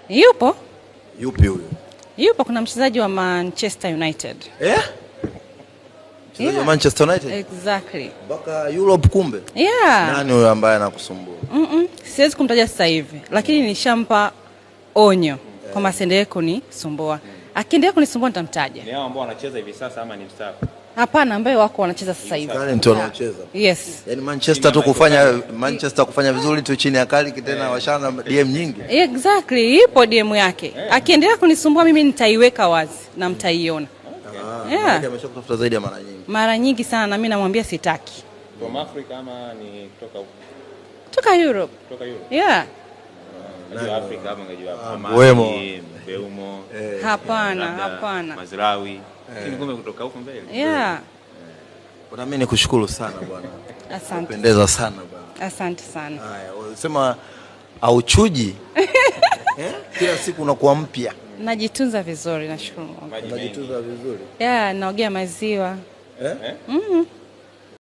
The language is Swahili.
Yupo. Yupi huyo? Yupo, kuna mchezaji wa Manchester United. Mchezaji wa Manchester United? Exactly. Mpaka Europe kumbe? Yeah. Nani huyo ambaye anakusumbua? Siwezi kumtaja sasa hivi, lakini nishampa onyo kwamba asiendelee kunisumbua. Akiendelea kunisumbua nitamtaja. Ni hao ambao wanacheza hivi sasa ama ni mstaafu? Hapana, ambao wako wanacheza sasa hivi. Wale ndio wanaocheza. Yes. Yaani Manchester kufanya vizuri tu chini ya kali kitena washana DM nyingi. Exactly, ipo DM yake. Akiendelea kunisumbua mimi nitaiweka wazi na mtaiona. Yeah. Ameshakutafuta zaidi ya mara nyingi. Mara nyingi sana na mimi namwambia sitaki. From Africa ama ni kutoka huko? Kutoka Europe. Kutoka Europe. Yeah. Najua Afrika ama ngajua Mbeumo. Mbeumo. Hapana. Mazraoui. Lakini kumbe kutoka huko mbele. Yeah. Bwana mimi nikushukuru sana bwana. Asante. Pendeza sana bwana. Asante sana. Haya, unasema auchuji? Kila siku unakuwa mpya. Najitunza vizuri, nashukuru Mungu. Unajitunza vizuri? Yeah, naogea maziwa.